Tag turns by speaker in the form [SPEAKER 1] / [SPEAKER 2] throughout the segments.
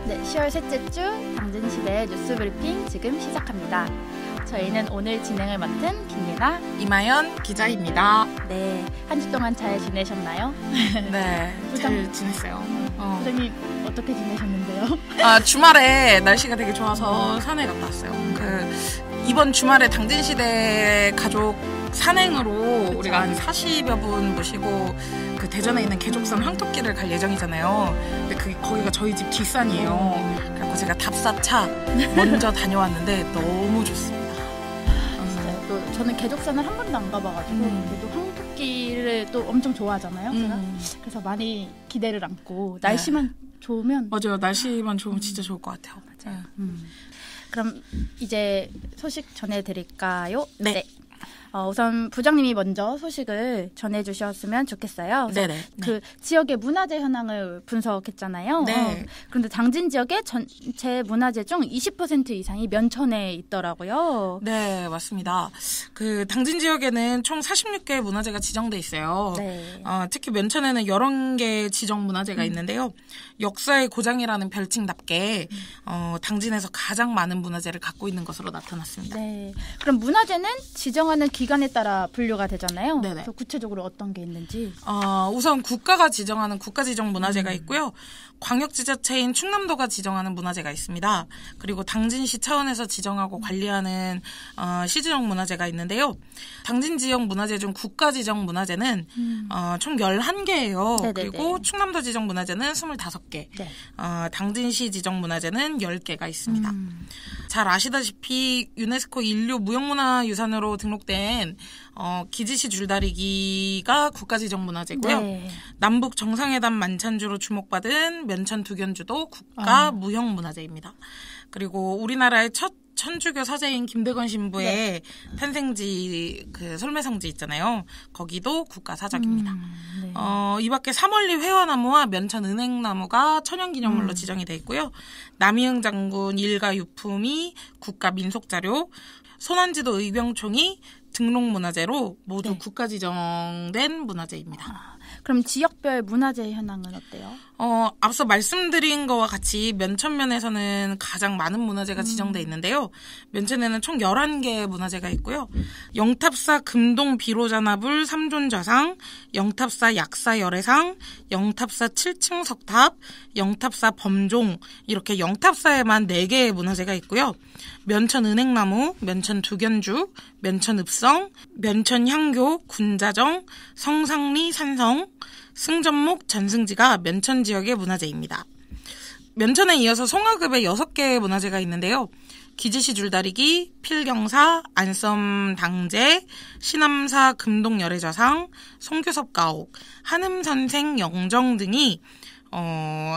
[SPEAKER 1] 네, 10월 셋째 주 당진시대 뉴스브리핑 지금 시작합니다. 저희는 오늘 진행을 맡은 김예나,
[SPEAKER 2] 이마연 기자입니다.
[SPEAKER 1] 네, 한 주 동안 잘 지내셨나요?
[SPEAKER 2] 네, 잘 지냈어요.
[SPEAKER 1] 부장님 어떻게 지내셨는데요?
[SPEAKER 2] 주말에 날씨가 되게 좋아서 산에 갔다 왔어요. 이번 주말에 당진시대 가족 산행으로 그쵸? 우리가 한 40여 분 모시고 대전에 있는 개족산 황토길을 갈 예정이잖아요. 근데 거기가 저희 집 뒷산이에요. 그래서 제가 답사차 먼저 다녀왔는데 너무 좋습니다.
[SPEAKER 1] 진짜요? 또 저는 개족산을 한 번도 안 가봐가지고 또 황토길을 또 엄청 좋아하잖아요. 그래서 많이 기대를 안고 날씨만 좋으면
[SPEAKER 2] 맞아요. 날씨만 좋으면 진짜 좋을 것 같아요.
[SPEAKER 1] 맞아요. 그럼 이제 소식 전해드릴까요?
[SPEAKER 2] 네.
[SPEAKER 1] 우선 부장님이 먼저 소식을 전해주셨으면 좋겠어요.
[SPEAKER 2] 네네.
[SPEAKER 1] 그 지역의 문화재 현황을 분석했잖아요.
[SPEAKER 2] 네.
[SPEAKER 1] 그런데 당진 지역의 전체 문화재 중 20% 이상이 면천에 있더라고요.
[SPEAKER 2] 네, 맞습니다. 당진 지역에는 총 46개의 문화재가 지정돼 있어요.
[SPEAKER 1] 네.
[SPEAKER 2] 특히 면천에는 11개의 지정 문화재가 있는데요. 역사의 고장이라는 별칭답게 당진에서 가장 많은 문화재를 갖고 있는 것으로 나타났습니다.
[SPEAKER 1] 네. 그럼 문화재는 지정하는 기간에 따라 분류가 되잖아요.
[SPEAKER 2] 네네.
[SPEAKER 1] 또 구체적으로 어떤 게 있는지.
[SPEAKER 2] 우선 국가가 지정하는 국가지정 문화재가 있고요. 광역지자체인 충남도가 지정하는 문화재가 있습니다. 그리고 당진시 차원에서 지정하고 관리하는 시지정 문화재가 있는데요. 당진 지역 문화재 중 국가지정 문화재는 총 11개예요.
[SPEAKER 1] 네네네.
[SPEAKER 2] 그리고 충남도 지정 문화재는 25개.
[SPEAKER 1] 네.
[SPEAKER 2] 당진시 지정 문화재는 10개가 있습니다. 잘 아시다시피 유네스코 인류 무형문화유산으로 등록된 기지시 줄다리기가 국가지정 문화재고요.
[SPEAKER 1] 네.
[SPEAKER 2] 남북 정상회담 만찬주로 주목받은 면천 두견주도 국가 무형문화재입니다. 그리고 우리나라의 첫 천주교 사제인 김대건 신부의 탄생지 솔매성지 있잖아요. 거기도 국가 사적입니다.
[SPEAKER 1] 네.
[SPEAKER 2] 이 밖에 삼월리 회화나무와 면천 은행나무가 천연기념물로 지정이 돼 있고요. 남이흥 장군 일가 유품이 국가 민속자료, 손안지도 의병총이 등록문화재로 모두 국가 지정된 문화재입니다.
[SPEAKER 1] 그럼 지역별 문화재 현황은 어때요?
[SPEAKER 2] 앞서 말씀드린 거와 같이 면천면에서는 가장 많은 문화재가 지정돼 있는데요. 면천에는 총 11개의 문화재가 있고요. 영탑사 금동 비로자나불 3존좌상, 영탑사 약사 열애상, 영탑사 7층 석탑, 영탑사 범종, 이렇게 영탑사에만 4개의 문화재가 있고요. 면천 은행나무, 면천 두견주, 면천 읍성, 면천 향교, 군자정, 성상리 산성, 승전목 전승지가 면천 지역의 문화재입니다. 면천에 이어서 송화급의 6개의 문화재가 있는데요. 기지시 줄다리기, 필경사, 안섬 당제, 신암사 금동열애저상, 송교섭 가옥, 한음선생 영정 등이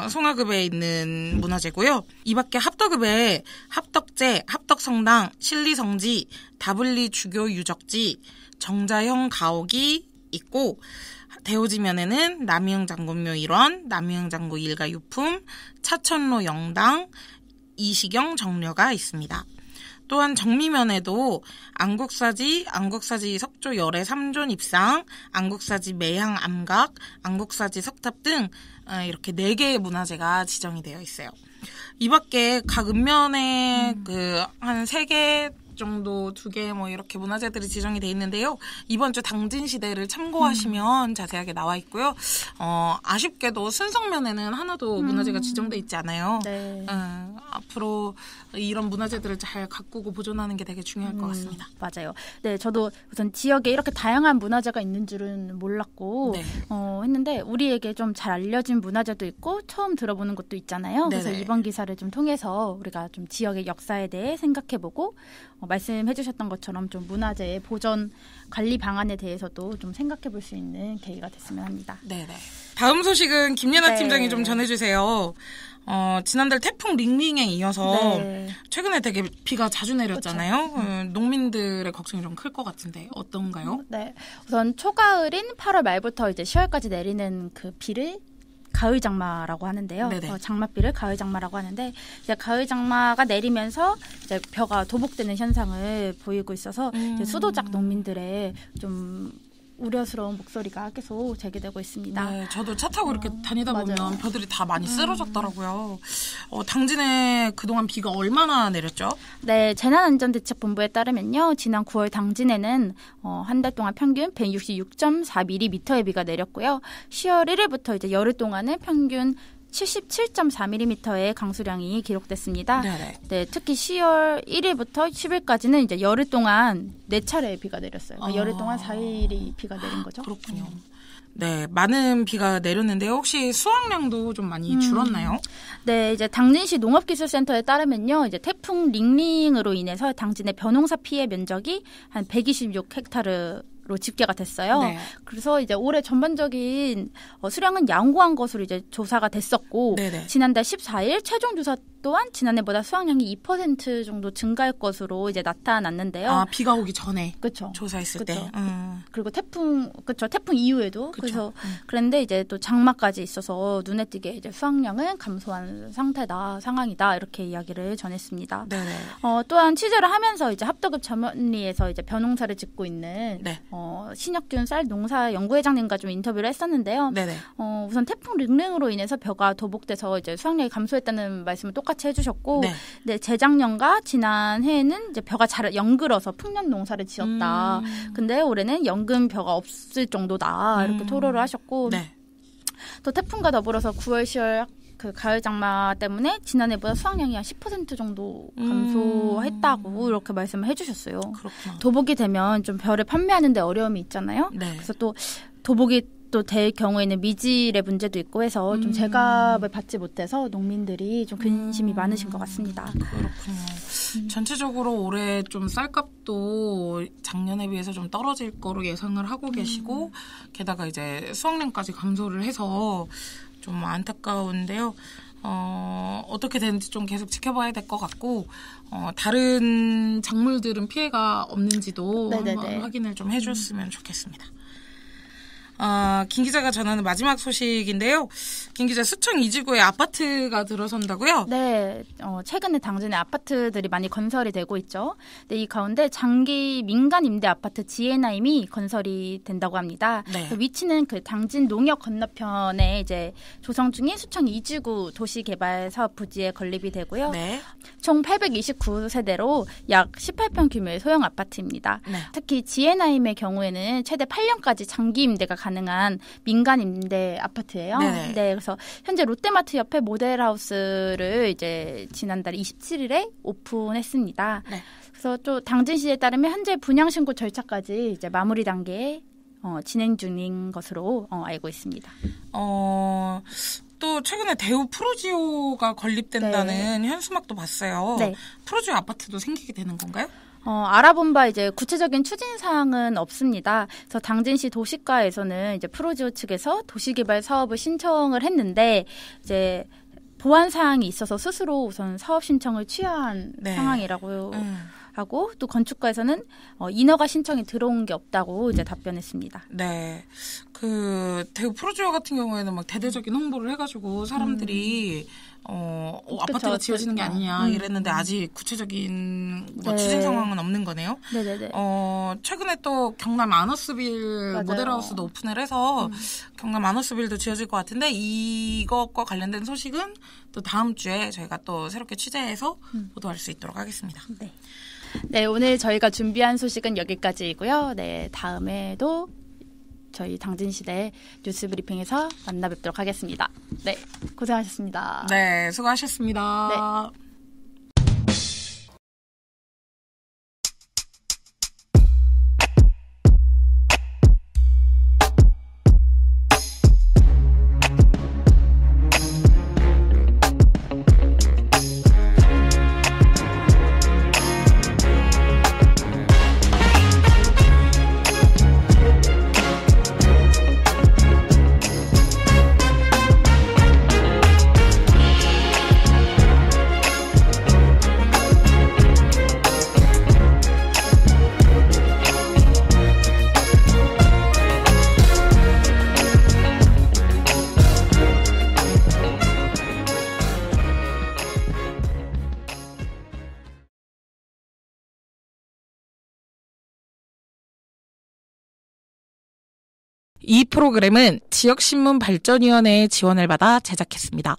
[SPEAKER 2] 송화급에 있는 문화재고요. 이 밖에 합덕급에 합덕제, 합덕성당, 신리성지, 다블리 주교 유적지, 정자형 가옥이 있고 대오지면에는 남이흥 장군묘 일원, 남이흥 장군 일가 유품, 차천로 영당, 이시경 정려가 있습니다. 또한 정미면에도 안국사지 석조 열애 3존 입상, 안국사지 매향 암각, 안국사지 석탑 등 이렇게 4개의 문화재가 지정이 되어 있어요. 이 밖에 각 읍면에 한 3개 정도 2개 이렇게 문화재들이 지정이 돼 있는데요. 이번 주 당진시대를 참고하시면 자세하게 나와 있고요. 아쉽게도 순성면에는 하나도 문화재가 지정돼 있지 않아요.
[SPEAKER 1] 네.
[SPEAKER 2] 앞으로 이런 문화재들을 잘 가꾸고 보존하는 게 되게 중요할 것 같습니다.
[SPEAKER 1] 맞아요. 네, 저도 우선 지역에 이렇게 다양한 문화재가 있는 줄은 몰랐고 했는데 우리에게 좀 잘 알려진 문화재도 있고 처음 들어보는 것도 있잖아요.
[SPEAKER 2] 네네.
[SPEAKER 1] 그래서 이번 기사를 좀 통해서 우리가 좀 지역의 역사에 대해 생각해보고 말씀해주셨던 것처럼 좀 문화재의 보존 관리 방안에 대해서도 좀 생각해볼 수 있는 계기가 됐으면 합니다.
[SPEAKER 2] 네네. 다음 소식은 김예나 팀장이 좀 전해주세요. 지난달 태풍 링링에 이어서 최근에 되게 비가 자주 내렸잖아요. 농민들의 걱정이 좀 클 것 같은데 어떤가요?
[SPEAKER 1] 네, 우선 초가을인 8월 말부터 이제 10월까지 내리는 그 비를 가을 장마라고 하는데요. 장마비를 가을 장마라고 하는데 이제 가을 장마가 내리면서 이제 벼가 도복되는 현상을 보이고 있어서 이제 수도작 농민들의 좀 우려스러운 목소리가 계속 제기되고 있습니다.
[SPEAKER 2] 네, 저도 차 타고 이렇게 다니다
[SPEAKER 1] 맞아요.
[SPEAKER 2] 보면 벼들이 다 많이 쓰러졌더라고요. 당진에 그동안 비가 얼마나 내렸죠?
[SPEAKER 1] 네, 재난안전대책본부에 따르면요. 지난 9월 당진에는 한 달 동안 평균 166.4mm의 비가 내렸고요. 10월 1일부터 이제 열흘 동안은 평균 77.4mm의 강수량이 기록됐습니다.
[SPEAKER 2] 네네.
[SPEAKER 1] 네, 특히 10월 1일부터 10일까지는 이제 열흘 동안 4차례의 비가 내렸어요. 그러니까 열흘 동안 4일이 비가 내린 거죠.
[SPEAKER 2] 그렇군요. 네, 많은 비가 내렸는데요. 혹시 수확량도 좀 많이 줄었나요?
[SPEAKER 1] 네, 이제 당진시 농업기술센터에 따르면요. 이제 태풍 링링으로 인해서 당진의 벼농사 피해 면적이 한 126헥타르 로 집계가 됐어요.
[SPEAKER 2] 네.
[SPEAKER 1] 그래서 이제 올해 전반적인 수량은 양호한 것으로 이제 조사가 됐었고
[SPEAKER 2] 네네.
[SPEAKER 1] 지난달 14일 최종 조사 또한 지난해보다 수확량이 2% 정도 증가할 것으로 이제 나타났는데요.
[SPEAKER 2] 아, 비가 오기 전에
[SPEAKER 1] 그렇죠.
[SPEAKER 2] 조사했을 때.
[SPEAKER 1] 그리고 태풍 이후에도
[SPEAKER 2] 그쵸.
[SPEAKER 1] 그래서 그런데 이제 또 장마까지 있어서 눈에 띄게 이제 수확량은 감소한 상황이다 이렇게 이야기를 전했습니다.
[SPEAKER 2] 네네.
[SPEAKER 1] 또한 취재를 하면서 이제 합덕읍 전원리에서 이제 벼농사를 짓고 있는
[SPEAKER 2] 네.
[SPEAKER 1] 신혁균 쌀 농사 연구회장님과 좀 인터뷰를 했었는데요.
[SPEAKER 2] 네네.
[SPEAKER 1] 우선 태풍 링링으로 인해서 벼가 도복돼서 이제 수확량이 감소했다는 말씀을 똑같이 해주셨고, 네, 재작년과 지난해에는 이제 벼가 잘 연글어서 풍년 농사를 지었다. 근데 올해는 연근 벼가 없을 정도다 이렇게 토로를 하셨고,
[SPEAKER 2] 네.
[SPEAKER 1] 또 태풍과 더불어서 9월, 10월 그 가을 장마 때문에 지난해보다 수확량이 한 10% 정도 감소했다고 이렇게 말씀을 해주셨어요.
[SPEAKER 2] 그렇구나.
[SPEAKER 1] 도복이 되면 좀 벼를 판매하는데 어려움이 있잖아요.
[SPEAKER 2] 네.
[SPEAKER 1] 그래서 또 도복이 또 될 경우에는 미질의 문제도 있고 해서 좀 제값을 받지 못해서 농민들이 좀 근심이 많으신 것 같습니다.
[SPEAKER 2] 그렇군요. 전체적으로 올해 좀 쌀값도 작년에 비해서 좀 떨어질 거로 예상을 하고 계시고 게다가 이제 수확량까지 감소를 해서 좀 안타까운데요. 어떻게 되는지 좀 계속 지켜봐야 될 것 같고 다른 작물들은 피해가 없는지도 한번 확인을 좀 해줬으면 좋겠습니다. 김 기자가 전하는 마지막 소식인데요. 김 기자, 수청 이지구에 아파트가 들어선다고요?
[SPEAKER 1] 네. 최근에 당진에 아파트들이 많이 건설이 되고 있죠. 네, 이 가운데 장기 민간 임대 아파트 지혜나임이 건설이 된다고 합니다.
[SPEAKER 2] 네.
[SPEAKER 1] 위치는 그 당진 농역 건너편에 이제 조성 중인 수청 이지구 도시개발 사업 부지에 건립이 되고요.
[SPEAKER 2] 네.
[SPEAKER 1] 총 829세대로 약 18평 규모의 소형 아파트입니다.
[SPEAKER 2] 네.
[SPEAKER 1] 특히 지혜나임의 경우에는 최대 8년까지 장기 임대가 가능한 민간 임대 아파트예요.
[SPEAKER 2] 네네.
[SPEAKER 1] 네, 그래서 현재 롯데마트 옆에 모델하우스를 이제 지난달 27일에 오픈했습니다.
[SPEAKER 2] 네.
[SPEAKER 1] 그래서 또 당진시에 따르면 현재 분양 신고 절차까지 이제 마무리 단계에 진행 중인 것으로 알고 있습니다.
[SPEAKER 2] 또 최근에 대우 프로지오가 건립된다는 현수막도 봤어요.
[SPEAKER 1] 네.
[SPEAKER 2] 프로지오 아파트도 생기게 되는 건가요?
[SPEAKER 1] 알아본 바 이제 구체적인 추진 사항은 없습니다. 그래서 당진시 도시과에서는 이제 프로지오 측에서 도시개발 사업을 신청을 했는데 이제 보완 사항이 있어서 스스로 우선 사업 신청을 취하한 상황이라고 하고 또 건축과에서는 인허가 신청이 들어온 게 없다고 이제 답변했습니다.
[SPEAKER 2] 네, 그 대우 프로지오 같은 경우에는 막 대대적인 홍보를 해가지고 사람들이 아파트가 지어지는 게 아니냐 이랬는데 아직 구체적인 추진 상황은 없는 거네요.
[SPEAKER 1] 네네네.
[SPEAKER 2] 최근에 또 경남 아너스빌 모델하우스도 오픈을 해서 경남 아너스빌도 지어질 것 같은데 이것과 관련된 소식은 또 다음 주에 저희가 또 새롭게 취재해서 보도할 수 있도록 하겠습니다.
[SPEAKER 1] 네. 네, 오늘 저희가 준비한 소식은 여기까지이고요. 네, 다음에도 저희 당진시대 뉴스 브리핑에서 만나 뵙도록 하겠습니다. 네, 고생하셨습니다.
[SPEAKER 2] 네, 수고하셨습니다.
[SPEAKER 1] 네.
[SPEAKER 2] 이 프로그램은 지역신문발전위원회의 지원을 받아 제작했습니다.